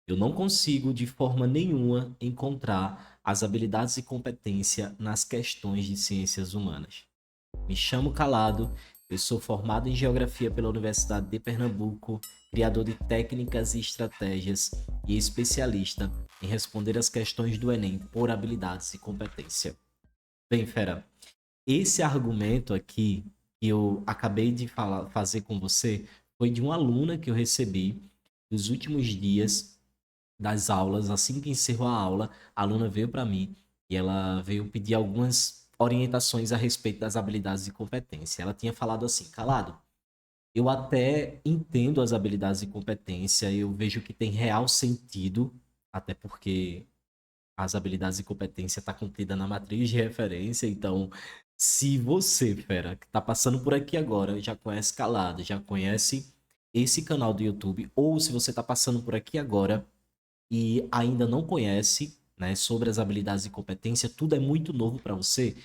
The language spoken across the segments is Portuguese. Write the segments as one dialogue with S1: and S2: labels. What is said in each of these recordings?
S1: Eu não consigo, de forma nenhuma, encontrar as habilidades e competência nas questões de ciências humanas. Me chamo Calado, eu sou formado em Geografia pela Universidade de Pernambuco, criador de técnicas e estratégias e especialista em responder as questões do Enem por habilidades e competência. Bem, fera, esse argumento aqui que eu acabei de fazer com você foi de uma aluna que eu recebi nos últimos dias das aulas. Assim que encerrou a aula, a aluna veio para mim e ela veio pedir algumas orientações a respeito das habilidades e competência. Ela tinha falado assim: Calado, eu até entendo as habilidades e competência, eu vejo que tem real sentido, até porque as habilidades e competência está contida na matriz de referência. Então, se você, fera, que está passando por aqui agora, já conhece Calado, já conhece esse canal do YouTube, ou se você está passando por aqui agora e ainda não conhece, né, sobre as habilidades e competência, tudo é muito novo para você,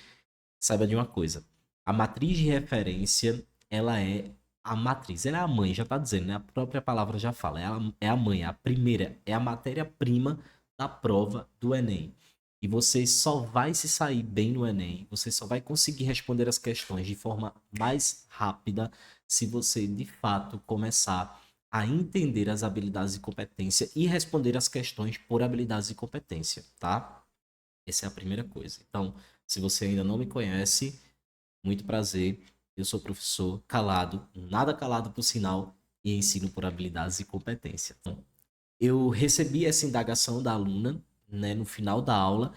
S1: saiba de uma coisa. A matriz de referência, ela é a matriz, ela é a mãe, já está dizendo, né? A própria palavra já fala, é a mãe, é a primeira, é a matéria-prima da prova do Enem. E você só vai se sair bem no Enem, você só vai conseguir responder as questões de forma mais rápida se você, de fato, começar a entender as habilidades e competência e responder as questões por habilidades e competência, tá? Essa é a primeira coisa. Então, se você ainda não me conhece, muito prazer. Eu sou professor calado, nada calado por sinal, e ensino por habilidades e competência. Então, eu recebi essa indagação da aluna, né, no final da aula,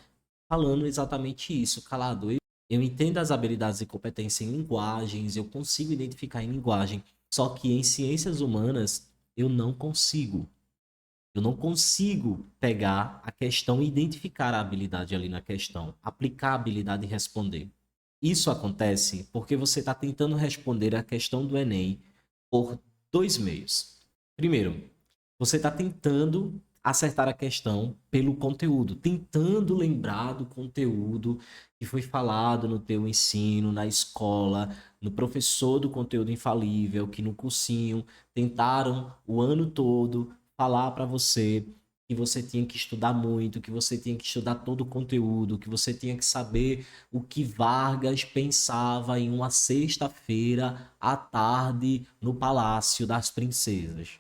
S1: falando exatamente isso, calado. Eu entendo as habilidades e competências em linguagens, eu consigo identificar em linguagem, só que em ciências humanas eu não consigo. Eu não consigo pegar a questão e identificar a habilidade ali na questão, aplicar a habilidade e responder. Isso acontece porque você está tentando responder a questão do Enem por dois meios. Primeiro, você está tentando acertar a questão pelo conteúdo, tentando lembrar do conteúdo que foi falado no teu ensino, na escola, no professor do conteúdo infalível, que no cursinho tentaram o ano todo falar para você que você tinha que estudar muito, que você tinha que estudar todo o conteúdo, que você tinha que saber o que Vargas pensava em uma sexta-feira à tarde no Palácio das Princesas.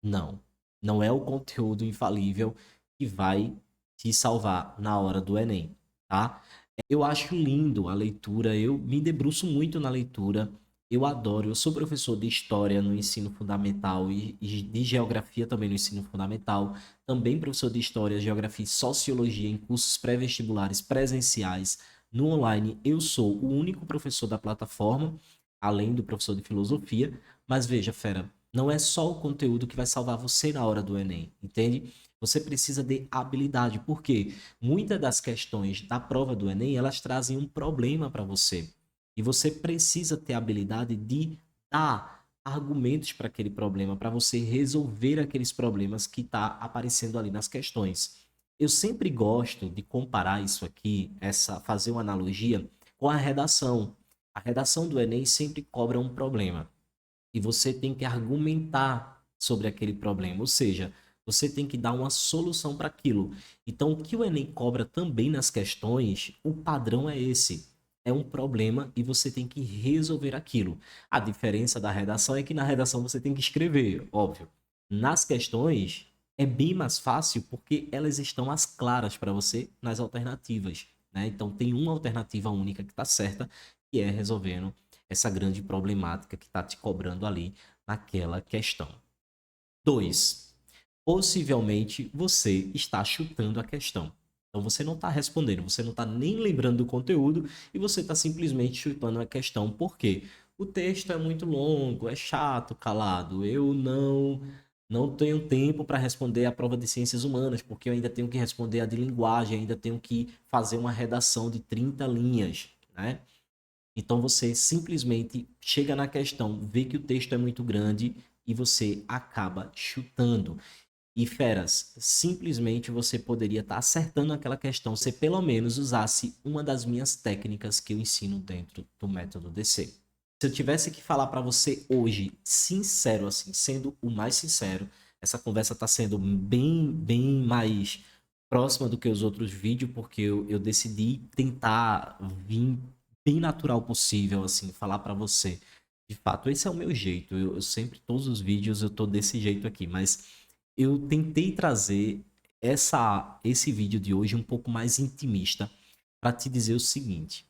S1: Não, não é o conteúdo infalível que vai te salvar na hora do Enem, tá? Eu acho lindo a leitura, eu me debruço muito na leitura, eu adoro, eu sou professor de História no ensino fundamental e de Geografia também no ensino fundamental, também professor de História, Geografia e Sociologia em cursos pré-vestibulares presenciais no online. Eu sou o único professor da plataforma, além do professor de Filosofia, mas veja, fera, não é só o conteúdo que vai salvar você na hora do Enem, entende? Você precisa de habilidade, porque muitas das questões da prova do Enem, elas trazem um problema para você. E você precisa ter a habilidade de dar argumentos para aquele problema, para você resolver aqueles problemas que está aparecendo ali nas questões. Eu sempre gosto de comparar isso aqui, fazer uma analogia com a redação. A redação do Enem sempre cobra um problema e você tem que argumentar sobre aquele problema, ou seja, você tem que dar uma solução para aquilo. Então, o que o Enem cobra também nas questões, o padrão é esse. É um problema e você tem que resolver aquilo. A diferença da redação é que na redação você tem que escrever, óbvio. Nas questões é bem mais fácil porque elas estão as claras para você nas alternativas, né? Então tem uma alternativa única que está certa, que é resolvendo essa grande problemática que está te cobrando ali naquela questão. 2. Possivelmente você está chutando a questão. Então você não está respondendo, você não está nem lembrando do conteúdo e você está simplesmente chutando a questão. Por quê? O texto é muito longo, é chato, calado. Eu não tenho tempo para responder a prova de ciências humanas, porque eu ainda tenho que responder a de linguagem, ainda tenho que fazer uma redação de 30 linhas, né? Então você simplesmente chega na questão, vê que o texto é muito grande e você acaba chutando. E feras, simplesmente você poderia estar acertando aquela questão se pelo menos usasse uma das minhas técnicas que eu ensino dentro do método DC. Se eu tivesse que falar para você hoje, sincero assim, sendo o mais sincero, Essa conversa está sendo bem mais próxima do que os outros vídeos, porque eu decidi tentar vir bem natural possível, assim, falar para você. De fato, esse é o meu jeito. Eu sempre, todos os vídeos, eu tô desse jeito aqui, mas eu tentei trazer esse vídeo de hoje um pouco mais intimista para te dizer o seguinte: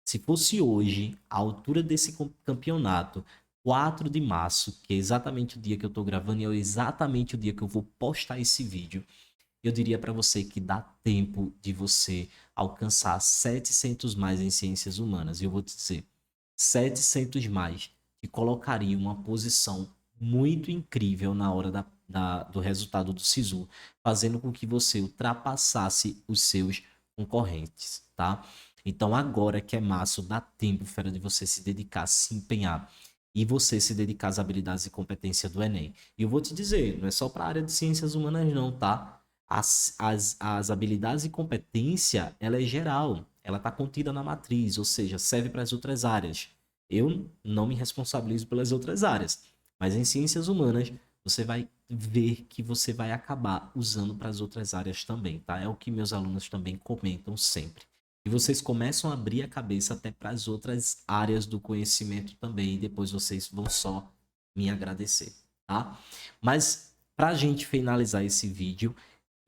S1: se fosse hoje, a altura desse campeonato, 4 de março, que é exatamente o dia que eu tô gravando e é exatamente o dia que eu vou postar esse vídeo, eu diria para você que dá tempo de você alcançar 700 mais em ciências humanas. E eu vou te dizer, 700 mais te colocaria em uma posição muito incrível na hora do resultado do SISU, fazendo com que você ultrapassasse os seus concorrentes, tá? Então agora que é março, dá tempo, fera, de você se dedicar, se empenhar e você se dedicar às habilidades e competências do Enem. E eu vou te dizer, não é só para a área de ciências humanas não, tá? As habilidades e competência, ela é geral, ela está contida na matriz, ou seja, serve para as outras áreas. Eu não me responsabilizo pelas outras áreas, mas em ciências humanas você vai ver que você vai acabar usando para as outras áreas também, tá? É o que meus alunos também comentam sempre. E vocês começam a abrir a cabeça até para as outras áreas do conhecimento também, e depois vocês vão só me agradecer, tá? Mas para a gente finalizar esse vídeo,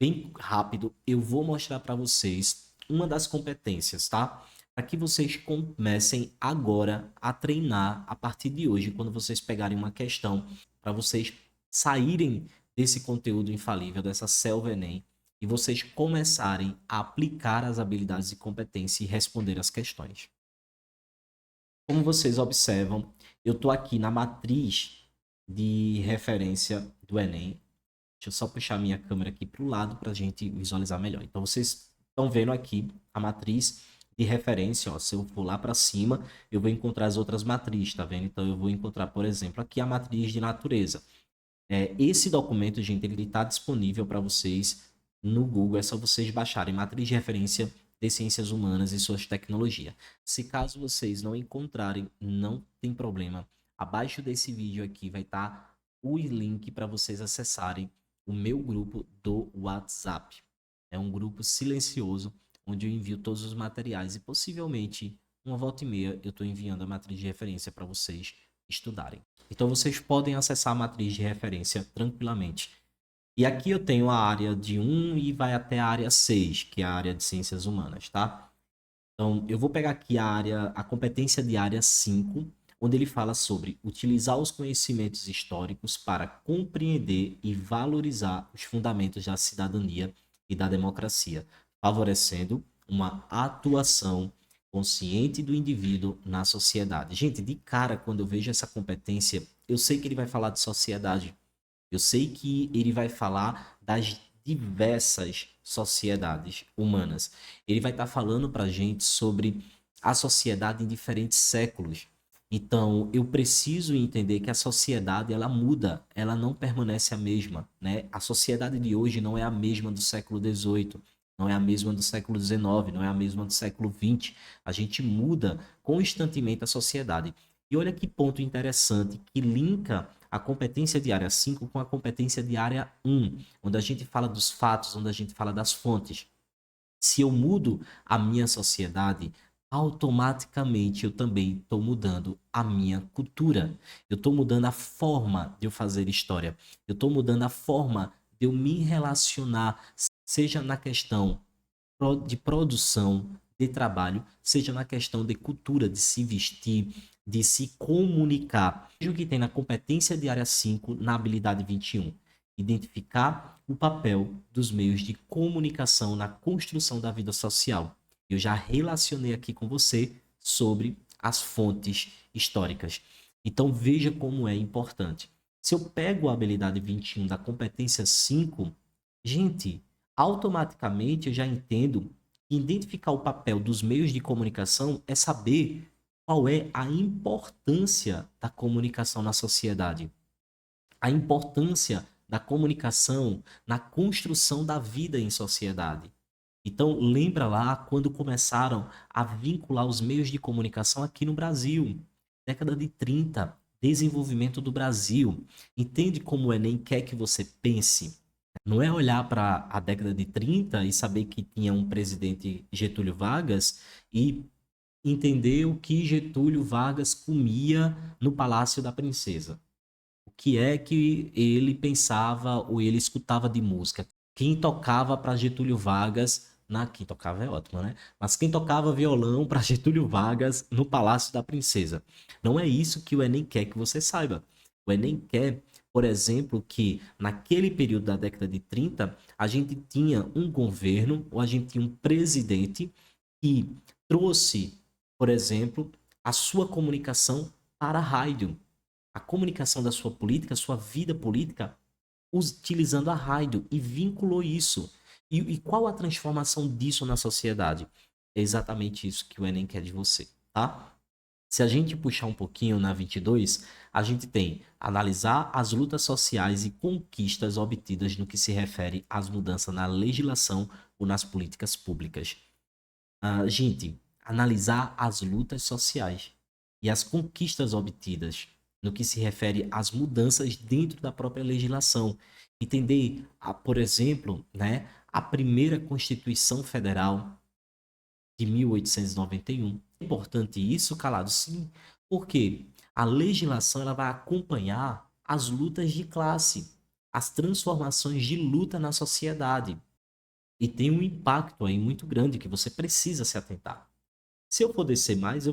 S1: bem rápido, eu vou mostrar para vocês uma das competências, tá? Para que vocês comecem agora a treinar a partir de hoje, quando vocês pegarem uma questão, para vocês saírem desse conteúdo infalível, dessa selva Enem, e vocês começarem a aplicar as habilidades e competências e responder as questões. Como vocês observam, eu estou aqui na matriz de referência do Enem. Deixa eu só puxar minha câmera aqui para o lado para a gente visualizar melhor. Então, vocês estão vendo aqui a matriz de referência. Ó, se eu for lá para cima, eu vou encontrar as outras matrizes, tá vendo? Então, eu vou encontrar, por exemplo, aqui a matriz de natureza. Esse documento, gente, ele está disponível para vocês no Google. É só vocês baixarem matriz de referência de ciências humanas e suas tecnologias. Se caso vocês não encontrarem, não tem problema. Abaixo desse vídeo aqui vai estar o link para vocês acessarem o meu grupo do WhatsApp. É um grupo silencioso onde eu envio todos os materiais e possivelmente uma volta e meia eu estou enviando a matriz de referência para vocês estudarem. Então vocês podem acessar a matriz de referência tranquilamente. E aqui eu tenho a área de 1 e vai até a área 6, que é a área de ciências humanas, tá? Então eu vou pegar aqui a competência de área 5, onde ele fala sobre utilizar os conhecimentos históricos para compreender e valorizar os fundamentos da cidadania e da democracia, favorecendo uma atuação consciente do indivíduo na sociedade. Gente, de cara, quando eu vejo essa competência, eu sei que ele vai falar de sociedade. Eu sei que ele vai falar das diversas sociedades humanas. Ele vai estar falando para a gente sobre a sociedade em diferentes séculos. Então, eu preciso entender que a sociedade ela muda, ela não permanece a mesma, né? A sociedade de hoje não é a mesma do século XVIII, não é a mesma do século XIX, não é a mesma do século XX. A gente muda constantemente a sociedade. E olha que ponto interessante que linka a competência de área 5 com a competência de área 1, onde a gente fala dos fatos, onde a gente fala das fontes. Se eu mudo a minha sociedade, automaticamente eu também estou mudando a minha cultura. Eu estou mudando a forma de eu fazer história. Eu estou mudando a forma de eu me relacionar, seja na questão de produção, de trabalho, seja na questão de cultura, de se vestir, de se comunicar. Veja o que tem na competência de área 5, na habilidade 21. Identificar o papel dos meios de comunicação na construção da vida social. Eu já relacionei aqui com você sobre as fontes históricas. Então veja como é importante. Se eu pego a habilidade 21 da competência 5, gente, automaticamente eu já entendo que identificar o papel dos meios de comunicação é saber qual é a importância da comunicação na sociedade, a importância da comunicação na construção da vida em sociedade. Então, lembra lá quando começaram a vincular os meios de comunicação aqui no Brasil, década de 30, desenvolvimento do Brasil. Entende como o Enem quer que você pense? Não é olhar para a década de 30 e saber que tinha um presidente Getúlio Vargas e entender o que Getúlio Vargas comia no Palácio da Princesa. O que é que ele pensava ou ele escutava de música. Quem tocava para Getúlio Vargas, quem tocava é ótimo, né? Mas quem tocava violão para Getúlio Vargas no Palácio da Princesa. Não é isso que o Enem quer que você saiba. O Enem quer, por exemplo, que naquele período da década de 30, a gente tinha um governo, ou a gente tinha um presidente que trouxe, por exemplo, a sua comunicação para a rádio, a comunicação da sua política, sua vida política, utilizando a rádio e vinculou isso. E qual a transformação disso na sociedade? É exatamente isso que o Enem quer de você, tá? Se a gente puxar um pouquinho na 22, a gente tem analisar as lutas sociais e conquistas obtidas no que se refere às mudanças na legislação ou nas políticas públicas. Gente, analisar as lutas sociais e as conquistas obtidas no que se refere às mudanças dentro da própria legislação. Entender, por exemplo, né, a primeira Constituição Federal de 1891. É importante isso, Calado? Sim, porque a legislação ela vai acompanhar as lutas de classe, as transformações de luta na sociedade. E tem um impacto aí muito grande que você precisa se atentar. Se eu for descer mais,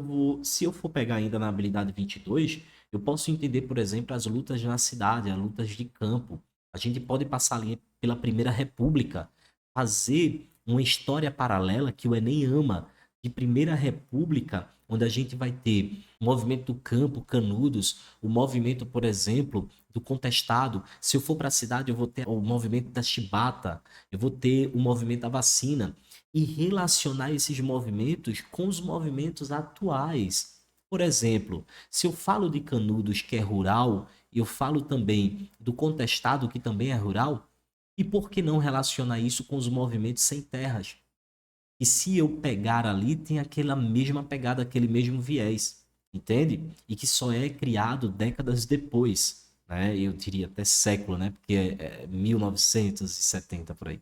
S1: se eu for pegar ainda na habilidade 22, eu posso entender, por exemplo, as lutas na cidade, as lutas de campo. A gente pode passar ali pela Primeira República, fazer uma história paralela que o Enem ama, de Primeira República, onde a gente vai ter o movimento do campo, Canudos, o movimento, por exemplo, do contestado. Se eu for para a cidade, eu vou ter o movimento da chibata, eu vou ter o movimento da vacina e relacionar esses movimentos com os movimentos atuais. Por exemplo, se eu falo de Canudos, que é rural, e eu falo também do contestado, que também é rural, e por que não relacionar isso com os movimentos sem terras? E se eu pegar ali, tem aquela mesma pegada, aquele mesmo viés, entende? E que só é criado décadas depois, né? Eu diria até século, né? Porque é 1970 por aí.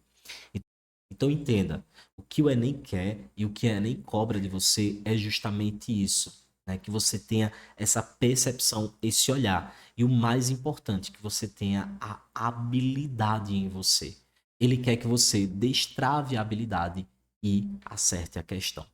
S1: Então entenda, o que o Enem quer e o que o Enem cobra de você é justamente isso, né? Que você tenha essa percepção, esse olhar. E o mais importante, que você tenha a habilidade em você. Ele quer que você destrave a habilidade e acerte a questão.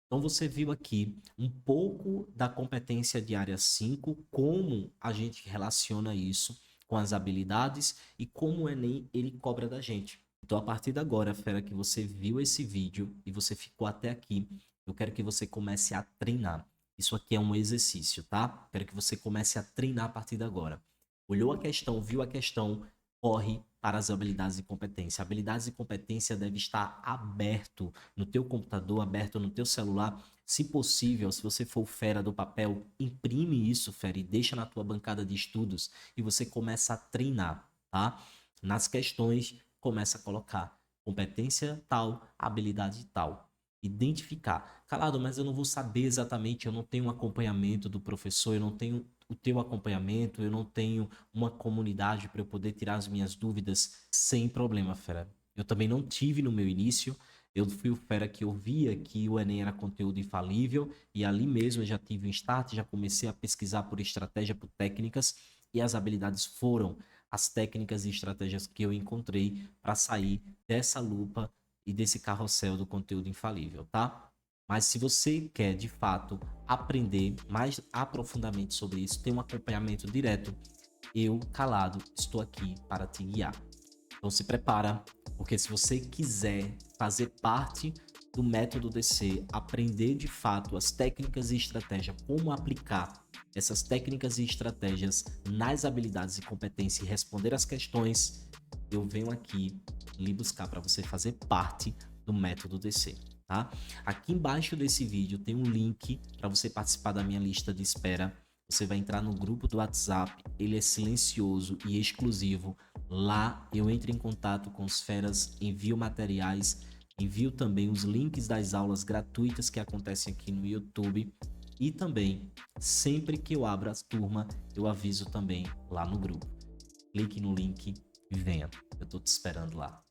S1: Então você viu aqui um pouco da competência de área 5, como a gente relaciona isso com as habilidades e como o Enem ele cobra da gente. Então a partir de agora, fera, que você viu esse vídeo e você ficou até aqui, eu quero que você comece a treinar. Isso aqui é um exercício, tá? Quero que você comece a treinar a partir de agora. Olhou a questão, viu a questão, corre para as habilidades e competência. Habilidades e competência deve estar aberto no teu computador, aberto no teu celular. Se possível, se você for fera do papel, imprime isso, fera, e deixa na tua bancada de estudos e você começa a treinar, tá? Nas questões, começa a colocar competência tal, habilidade tal. Identificar. Calado, mas eu não vou saber exatamente, eu não tenho um acompanhamento do professor, eu não tenho o teu acompanhamento, eu não tenho uma comunidade para eu poder tirar as minhas dúvidas sem problema, fera. Eu também não tive no meu início, eu fui o fera que eu via que o Enem era conteúdo infalível e ali mesmo eu já tive um start, já comecei a pesquisar por estratégia, por técnicas e as habilidades foram as técnicas e estratégias que eu encontrei para sair dessa lupa e desse carrossel do conteúdo infalível, tá? Mas se você quer, de fato, aprender mais aprofundadamente sobre isso, ter um acompanhamento direto, eu, Calado, estou aqui para te guiar. Então se prepara, porque se você quiser fazer parte do método DC, aprender de fato as técnicas e estratégias, como aplicar essas técnicas e estratégias nas habilidades e competências e responder as questões, eu venho aqui lhe buscar para você fazer parte do método DC. Tá? Aqui embaixo desse vídeo tem um link para você participar da minha lista de espera. Você vai entrar no grupo do WhatsApp, ele é silencioso e exclusivo. Lá eu entro em contato com os feras, envio materiais, envio também os links das aulas gratuitas que acontecem aqui no YouTube. E também, sempre que eu abro a turma, eu aviso também lá no grupo. Clique no link e venha. Eu tô te esperando lá.